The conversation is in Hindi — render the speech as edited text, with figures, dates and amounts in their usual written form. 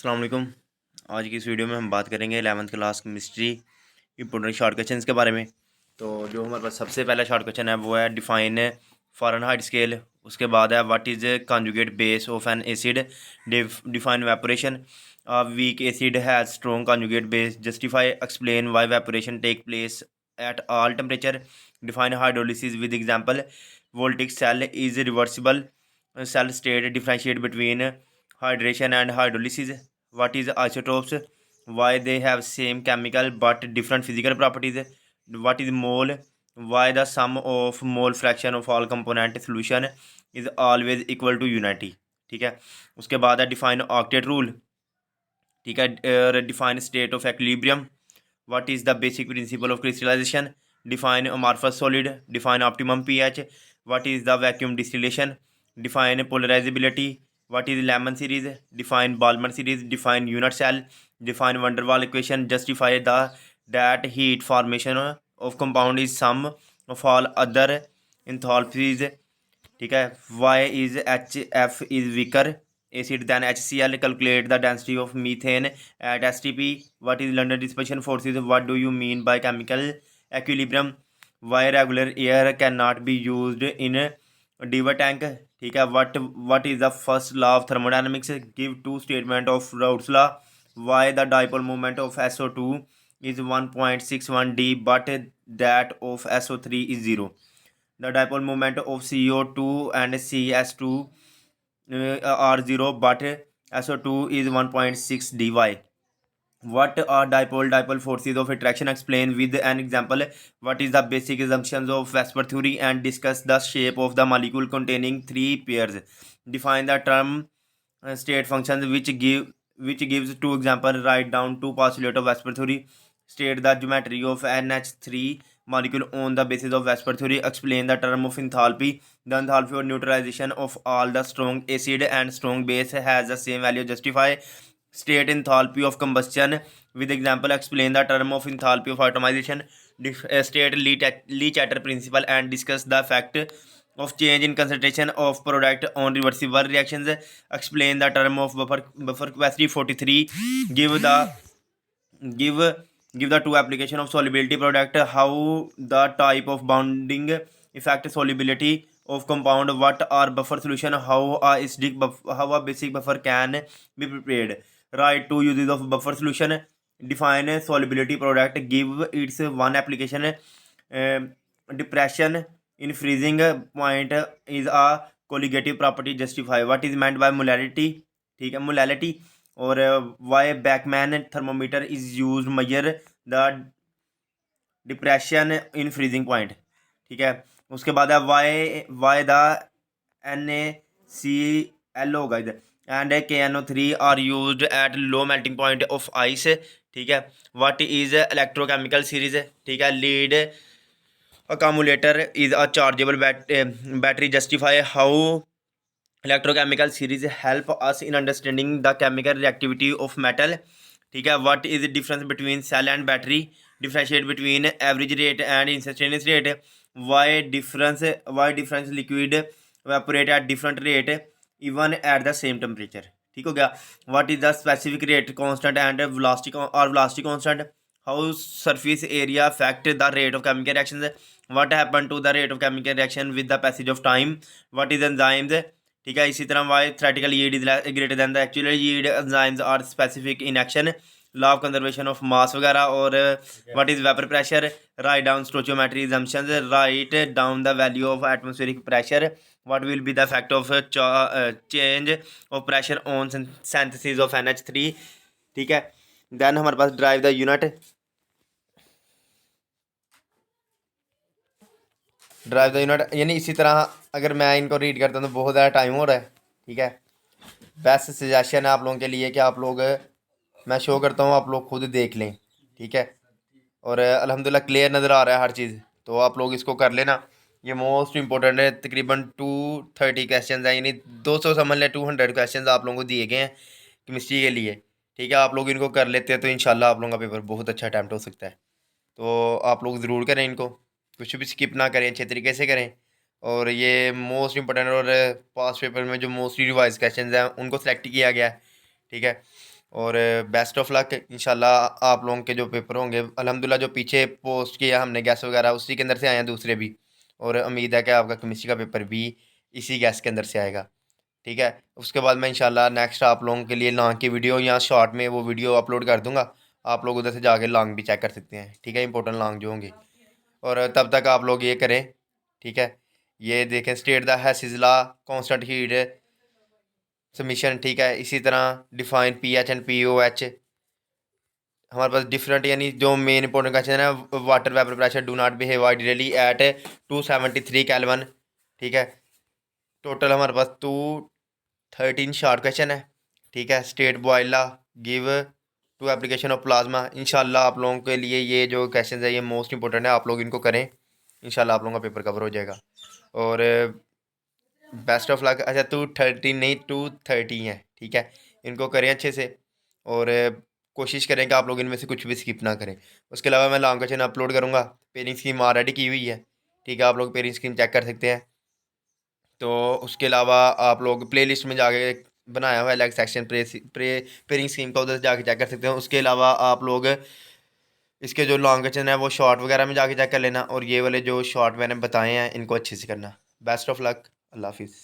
अस्सलाम वालेकुम। आज की इस वीडियो में हम बात करेंगे 11th class chemistry important short questions के बारे में। तो जो हमारे पास सबसे पहला शॉर्ट क्वेश्चन है वो है डिफाइन फ़ारेनहाइट स्केल। उसके बाद है what is conjugate base of an acid. Define vaporation. Weak acid has strong conjugate base. Justify explain why vaporation take place at all temperature. Define hydrolysis with example. Voltaic cell is reversible cell state. Differentiate between hydration and hydrolysis. What is isotopes? Why they have same chemical but different physical properties? What is mole? Why the sum of mole fraction of all component solution is always equal to unity? ठीक है। उसके बाद है डिफाइन ऑक्टेट रूल। ठीक है। Define state of equilibrium. What is the basic principle of crystallisation. Define amorphous solid. Define optimum pH. What is the vacuum distillation. Define polarisability. What is Lyman series. Define Balmer series. Define unit cell. Define vanderwaal equation. Justify the that heat formation of compound is sum of all other enthalpies. ठीक है। Why is H F is weaker acid than HCl. Calculate the density of methane at STP. What is London dispersion forces? What do you mean by chemical equilibrium? Why regular air cannot be used in a Diva tank? ठीक है। what is the first law of thermodynamics? Give two statement of Raoult's law. Why the dipole moment of SO2 is 1.61 d but that of SO3 is 0? The dipole moment of CO2 and CS2 are 0 but SO2 is 1.6 dy. What are dipole forces of attraction? Explain with an example. What is the basic assumptions of Vesper theory and discuss the shape of the molecule containing three pairs. Define the term state functions which gives two examples. Write down two postulates of Vesper theory. State the geometry of NH3 molecule on the basis of Vesper theory. Explain the term of enthalpy. The enthalpy or neutralization of all the strong acid and strong base has the same value. Justify state enthalpy of combustion with example. Explain the term of enthalpy of atomization. State Lee-Chater principle and discuss the effect of change in concentration of product on reversible reactions. Explain the term of buffer capacity. 43. Give give the two application of solubility product. How the type of bonding effect solubility of compound. What are buffer solution? How a basic buffer can be prepared. Write two uses of buffer solution. Define solubility product. Give its one application. Depression in freezing point is a colligative property. Justify what is meant by molality. ठीक है। मोलैलिटी। और why Beckmann thermometer is use measure the depression in freezing point. ठीक है। उसके बाद है वाई द NaCl होगा इधर and KNO3 are use at low melting point of ice. ठीक है। What is electrochemical series. ठीक है। Lead accumulator is a chargeable battery. Justify how electrochemical series help us in understanding the chemical reactivity of metal. ठीक है। what is the difference between cell and battery? Differentiate between average rate and instantaneous rate. Why difference liquid evaporate at different rate even at the same temperature. ठीक हो गया। what is the specific rate constant and velocity constant? How surface area affect the rate of chemical reactions? What happen to the rate of chemical reaction with the passage of time? What is enzymes? ठीक है। इसी तरह why theoretical yield is greater than the actual yield. Enzymes are specific in action. Law of conservation of mass वगैरह। और what is vapour pressure. Write down stoichiometry assumptions. Write down the value of atmospheric pressure. What will be the effect of change of pressure on synthesis of NH3। ठीक है। देन हमारे पास ड्राइव द यूनिट। यानी इसी तरह अगर मैं इनको रीड करता हूँ तो बहुत ज़्यादा टाइम हो रहा है। ठीक है। बेस्ट सजेशन है आप लोगों के लिए कि आप लोग मैं शो करता हूँ, आप लोग खुद देख लें। ठीक है। और अल्हम्दुलिल्लाह क्लियर नज़र आ रहा है हर चीज़, तो आप लोग इसको कर लेना। ये मोस्ट इंपॉर्टेंट है। तकरीबन 230 क्वेश्चन हैं, यानी 200 समझ लें 200 क्वेश्चन आप लोगों को दिए गए हैं केमिस्ट्री के लिए। ठीक है। आप लोग इनको कर लेते हैं तो इंशाल्लाह आप लोगों का पेपर बहुत अच्छा अटैम्प्ट हो सकता है। तो आप लोग ज़रूर करें इनको, कुछ भी स्किप ना करें, अच्छे तरीके से करें। और ये मोस्ट इंपॉर्टेंट और पास पेपर में जो मोस्टली रिवाइज क्वेश्चन हैं उनको सेलेक्ट किया गया है। ठीक है। और बेस्ट ऑफ लक। इंशाल्लाह आप लोगों के जो पेपर होंगे, अल्हम्दुलिल्लाह जो पीछे पोस्ट किया हमने गैस वगैरह, उसी के अंदर से आए हैं दूसरे भी, और उम्मीद है कि आपका केमिस्ट्री का पेपर भी इसी गैस के अंदर से आएगा। ठीक है, उसके बाद मैं इंशाल्लाह नेक्स्ट आप लोगों के लिए लॉन्ग की वीडियो या शॉर्ट में वो वीडियो अपलोड कर दूंगा। आप लोग उधर से जाके लॉन्ग भी चेक कर सकते हैं। ठीक है, इंपॉर्टेंट लॉन्ग जो होंगे। और तब तक आप लोग ये करें। ठीक है, ये देखें स्टेट द है सिजला कॉन्स्टेंट हीट सबमिशन। ठीक है, इसी तरह define P H and P O H. हमारे पास डिफरेंट यानी जो मेन इंपॉर्टेंट क्वेश्चन है, water vapour pressure do not behave ideally at 273 kelvin. ठीक है, टोटल हमारे पास 213 शॉर्ट क्वेश्चन है। ठीक है, state Boyle's give two application of plasma. इंशाल्लाह आप लोगों के लिए ये जो क्वेश्चन है ये मोस्ट इंपॉर्टेंट है, आप लोग इनको करें। इंशाल्लाह आप लोगों का पेपर कवर हो जाएगा। और बेस्ट ऑफ लक। अच्छा 213 नहीं 230 है। ठीक है, इनको करें अच्छे से, और कोशिश करें कि आप लोग इनमें से कुछ भी स्किप ना करें। उसके अलावा मैं लॉन्ग क्वेश्चन अपलोड करूँगा। पेयरिंग स्कीम ऑलरेडी की हुई है। ठीक है, आप लोग पेयरिंग स्कीम चेक कर सकते हैं। तो उसके अलावा आप लोग प्ले लिस्ट में जाके बनाया हुआ है अलग सेक्शन पेयरिंग स्कीम का, उधर से जाके चेक कर सकते हैं। उसके अलावा आप लोग इसके जो लॉन्ग क्वेश्चन है वो शॉर्ट वगैरह में जाके चेक कर लेना, और ये वाले जो शॉर्ट मैंने बताए हैं इनको अच्छे से करना। Best of luck. अल्लाह हाफिज़।